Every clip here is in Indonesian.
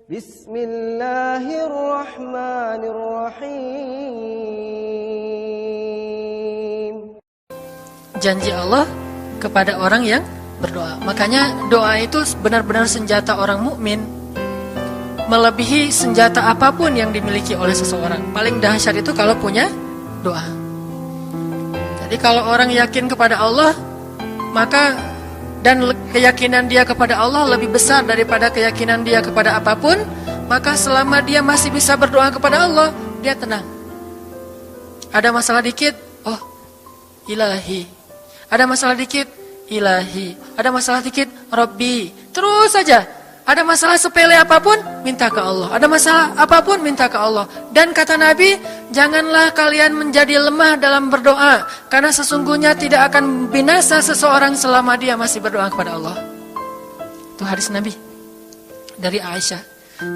Bismillahirrahmanirrahim. Janji Allah kepada orang yang berdoa. Makanya doa itu benar-benar senjata orang mukmin, melebihi senjata apapun yang dimiliki oleh seseorang. Paling dahsyat itu kalau punya doa. Jadi kalau orang yakin kepada Allah, maka dan keyakinan dia kepada Allah lebih besar daripada keyakinan dia kepada apapun, maka selama dia masih bisa berdoa kepada Allah, dia tenang. Ada masalah dikit, oh Ilahi. Ada masalah dikit, Ilahi. Ada masalah dikit, Rabbi. Terus saja. Ada masalah sepele apapun, minta ke Allah. Ada masalah apapun, minta ke Allah. Dan kata Nabi, janganlah kalian menjadi lemah dalam berdoa, karena sesungguhnya tidak akan binasa seseorang selama dia masih berdoa kepada Allah. Itu hadis Nabi dari Aisyah.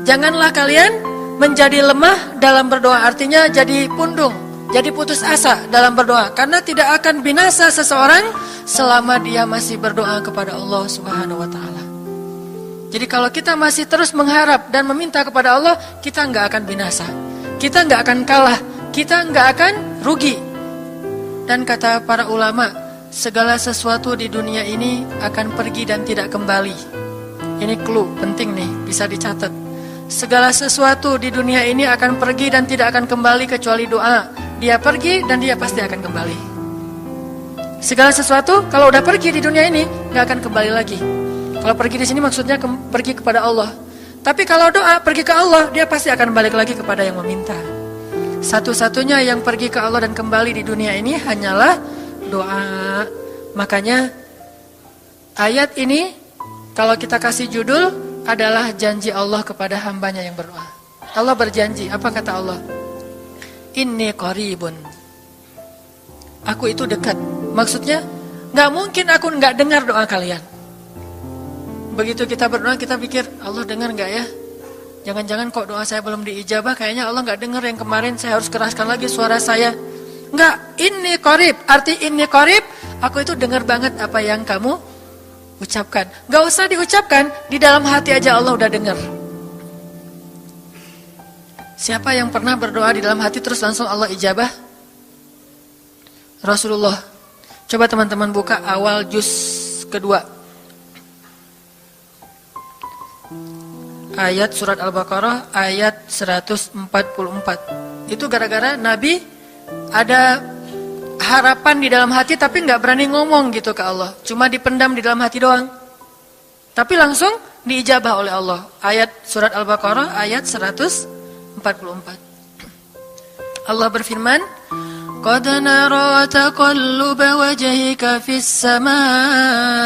Janganlah kalian menjadi lemah dalam berdoa, artinya jadi pundung, jadi putus asa dalam berdoa, karena tidak akan binasa seseorang selama dia masih berdoa kepada Allah Subhanahu wa taala. Jadi kalau kita masih terus mengharap dan meminta kepada Allah, kita nggak akan binasa, kita nggak akan kalah, kita nggak akan rugi. Dan kata para ulama, segala sesuatu di dunia ini akan pergi dan tidak kembali. Ini clue penting nih, bisa dicatat. Segala sesuatu di dunia ini akan pergi dan tidak akan kembali kecuali doa. Dia pergi dan dia pasti akan kembali. Segala sesuatu kalau udah pergi di dunia ini nggak akan kembali lagi. Kalau pergi di sini maksudnya pergi kepada Allah. Tapi kalau doa pergi ke Allah, dia pasti akan balik lagi kepada yang meminta. Satu-satunya yang pergi ke Allah dan kembali di dunia ini hanyalah doa. Makanya ayat ini kalau kita kasih judul adalah janji Allah kepada hambanya yang berdoa. Allah berjanji, apa kata Allah? Inni qaribun. Aku itu dekat. Maksudnya gak mungkin aku gak dengar doa kalian. Begitu kita berdoa, kita pikir, Allah dengar gak ya? Jangan-jangan kok doa saya belum diijabah, kayaknya Allah gak dengar yang kemarin, saya harus keraskan lagi suara saya. Enggak, inni qarib. Arti inni qarib, aku itu dengar banget apa yang kamu ucapkan. Gak usah diucapkan, di dalam hati aja Allah udah dengar. Siapa yang pernah berdoa di dalam hati terus langsung Allah ijabah? Rasulullah. Coba teman-teman buka awal juz kedua. Ayat surat Al-Baqarah ayat 144. Itu gara-gara Nabi ada harapan di dalam hati tapi gak berani ngomong gitu ke Allah. Cuma dipendam di dalam hati doang. Tapi langsung diijabah oleh Allah. Ayat surat Al-Baqarah ayat 144. Allah berfirman, Qad nara taqalluba wajhika fis samaa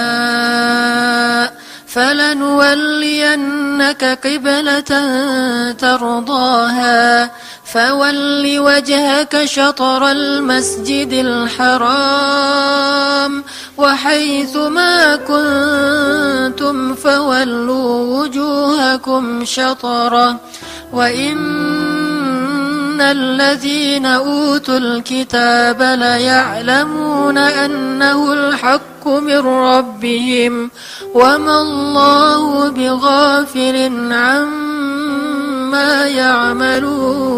فَلَنُوَلِّيَنَّكَ قِبْلَةً تَرْضَاهَا فَوَلِّ وَجْهَكَ شَطْرَ الْمَسْجِدِ الْحَرَامِ وَحَيْثُ مَا كُنْتُمْ فَوَلُّوا وُجُوهَكُمْ شَطْرَهُ وَإِنَّ الَّذِينَ أُوتُوا الْكِتَابَ لَيَعْلَمُونَ أَنَّهُ الْحَقُّ مِنْ رَبِّهِمْ وَمَا اللَّهُ بِغَافِلٍ عَمَّا يَعْمَلُونَ.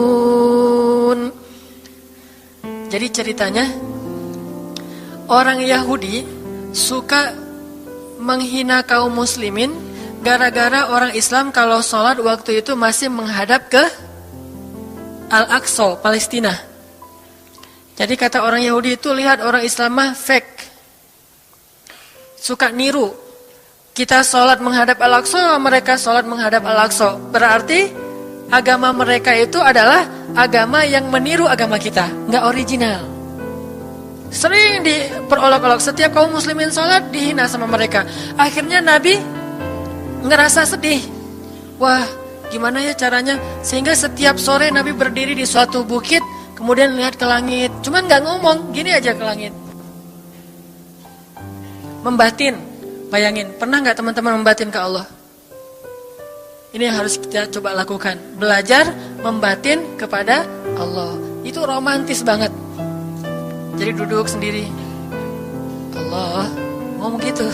Jadi ceritanya, orang Yahudi suka menghina kaum muslimin gara-gara orang Islam kalau sholat waktu itu masih menghadap ke Al-Aqsa, Palestina. Jadi kata orang Yahudi itu, lihat orang Islam mah fake, suka niru. Kita sholat menghadap Al-Aqsa, mereka sholat menghadap Al-Aqsa. Berarti agama mereka itu adalah agama yang meniru agama kita, nggak original. Sering diperolok-olok, setiap kaum muslimin sholat dihina sama mereka. Akhirnya Nabi ngerasa sedih. Wah, gimana ya caranya? Sehingga setiap sore Nabi berdiri di suatu bukit, kemudian lihat ke langit. Cuman nggak ngomong, gini aja ke langit. Membatin. Bayangin, pernah nggak teman-teman membatin ke Allah? Ini yang harus kita coba lakukan. Belajar membatin kepada Allah. Itu romantis banget. Jadi duduk sendiri. Allah, ngomong gitu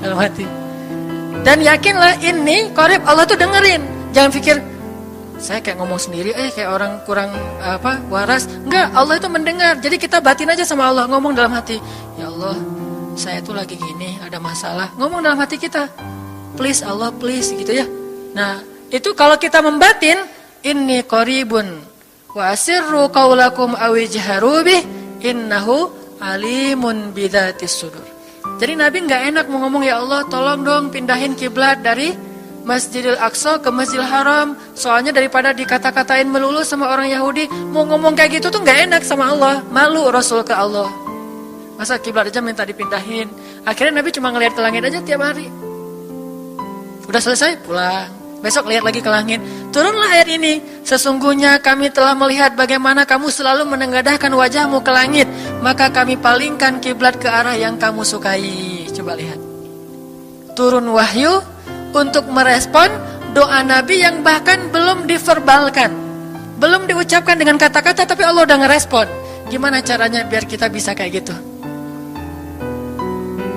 dalam hati. Dan yakinlah ini qarib, Allah tuh dengerin. Jangan pikir saya kayak ngomong sendiri, kayak orang kurang waras. Enggak, Allah itu mendengar. Jadi kita batin aja sama Allah, ngomong dalam hati, ya Allah, saya tuh lagi gini, ada masalah. Ngomong dalam hati kita, please Allah, please, gitu ya. Nah, itu kalau kita membatin, inni qaribun wa asirru qaulakum aw ijharu bih innahu alimun bidzatis sudur. Jadi Nabi enggak enak mau ngomong, ya Allah, tolong dong pindahin kiblat dari Masjidil Aqsa ke Masjidil Haram. Soalnya daripada dikata-katain melulu sama orang Yahudi, mau ngomong kayak gitu tuh gak enak sama Allah. Malu Rasul ke Allah. Masa kiblat aja minta dipindahin. Akhirnya Nabi cuma ngelihat ke langit aja tiap hari. Udah selesai, pulang. Besok lihat lagi ke langit. Turunlah ayat ini. Sesungguhnya kami telah melihat bagaimana kamu selalu menengadahkan wajahmu ke langit. Maka kami palingkan kiblat ke arah yang kamu sukai. Coba lihat. Turun wahyu untuk merespon doa Nabi yang bahkan belum diverbalkan, belum diucapkan dengan kata-kata, tapi Allah udah ngerespon. Gimana caranya biar kita bisa kayak gitu?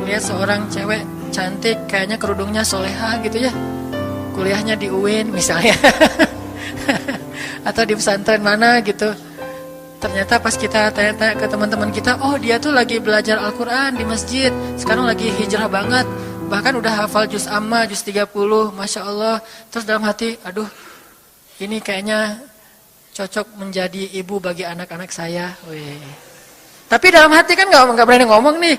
Lihat seorang cewek cantik, kayaknya kerudungnya soleha gitu ya, kuliahnya di UIN misalnya, atau di pesantren mana gitu. Ternyata pas kita tanya-tanya ke teman-teman kita, oh dia tuh lagi belajar Al-Quran di masjid, sekarang lagi hijrah banget. Bahkan udah hafal juz amma, juz 30, Masya Allah. Terus dalam hati, aduh, ini kayaknya cocok menjadi ibu bagi anak-anak saya. Wih. Tapi dalam hati kan gak berani ngomong nih.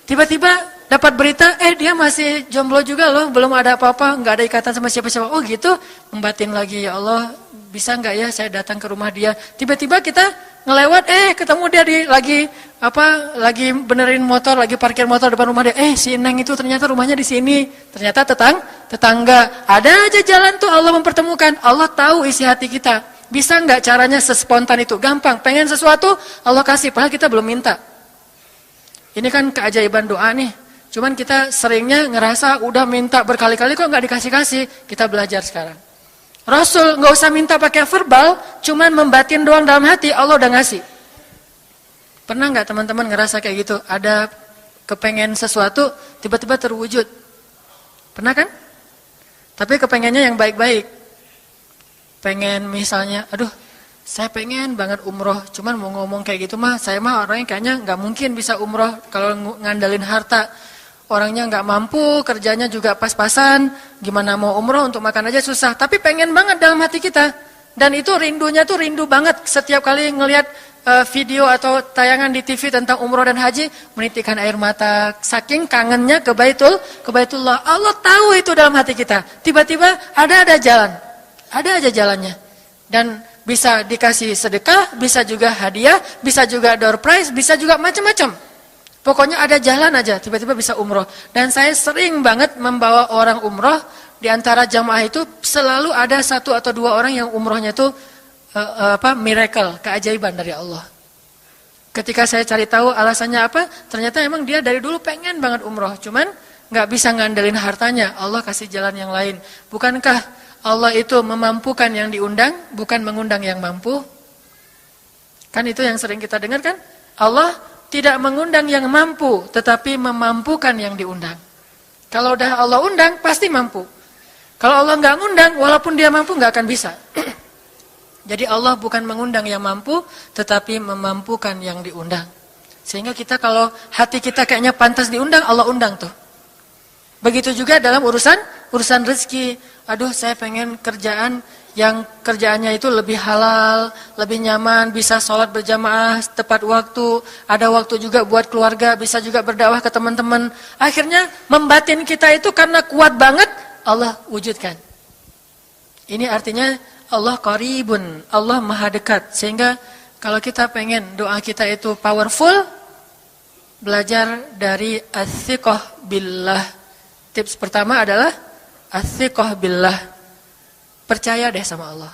Tiba-tiba dapat berita, dia masih jomblo juga loh, belum ada apa-apa, gak ada ikatan sama siapa-siapa. Oh gitu, membatin lagi, ya Allah, bisa gak ya saya datang ke rumah dia. Tiba-tiba kita ngelewat, ketemu dia lagi benerin motor, lagi parkir motor depan rumah dia. Si Neng itu ternyata rumahnya di sini. Ternyata tetangga. Ada aja jalan tuh Allah mempertemukan. Allah tahu isi hati kita. Bisa nggak caranya sespontan itu? Gampang. Pengen sesuatu, Allah kasih. Padahal kita belum minta. Ini kan keajaiban doa nih. Cuman kita seringnya ngerasa udah minta berkali-kali kok nggak dikasih-kasih. Kita belajar sekarang. Rasul nggak usah minta pakai verbal, cuman membatin doang dalam hati, Allah udah ngasih. Pernah nggak teman-teman ngerasa kayak gitu? Ada kepengen sesuatu, tiba-tiba terwujud. Pernah kan? Tapi kepengennya yang baik-baik. Pengen misalnya, aduh, saya pengen banget umroh, cuman mau ngomong kayak gitu mah, saya mah orangnya kayaknya nggak mungkin bisa umroh kalau ngandalin harta. Orangnya nggak mampu, kerjanya juga pas-pasan, gimana mau umroh untuk makan aja susah. Tapi pengen banget dalam hati kita. Dan itu rindunya tuh rindu banget. Setiap kali ngelihat video atau tayangan di TV tentang umroh dan haji, menitikkan air mata. Saking kangennya ke Baitullah. Allah tahu itu dalam hati kita. Tiba-tiba ada jalan. Ada aja jalannya. Dan bisa dikasih sedekah, bisa juga hadiah, bisa juga door prize, bisa juga macam-macam. Pokoknya ada jalan aja, tiba-tiba bisa umroh. Dan saya sering banget membawa orang umroh. Di antara jamaah itu selalu ada 1 atau 2 orang yang umrohnya itu miracle, keajaiban dari Allah. Ketika saya cari tahu alasannya apa, ternyata emang dia dari dulu pengen banget umroh. Cuman gak bisa ngandelin hartanya, Allah kasih jalan yang lain. Bukankah Allah itu memampukan yang diundang, bukan mengundang yang mampu? Kan itu yang sering kita dengar kan? Allah tidak mengundang yang mampu, tetapi memampukan yang diundang. Kalau udah Allah undang, pasti mampu. Kalau Allah nggak ngundang, walaupun dia mampu nggak akan bisa. Jadi Allah bukan mengundang yang mampu, tetapi memampukan yang diundang. Sehingga kita kalau hati kita kayaknya pantas diundang, Allah undang tuh. Begitu juga dalam urusan rezeki. Aduh, saya pengen kerjaan yang kerjaannya itu lebih halal, lebih nyaman, bisa sholat berjamaah tepat waktu, ada waktu juga buat keluarga, bisa juga berdakwah ke teman-teman. Akhirnya membatin kita itu karena kuat banget, Allah wujudkan. Ini artinya Allah qaribun, Allah maha dekat. Sehingga kalau kita pengen doa kita itu powerful, belajar dari as-thiqah billah. Tips pertama adalah as-thiqah billah. Percaya deh sama Allah.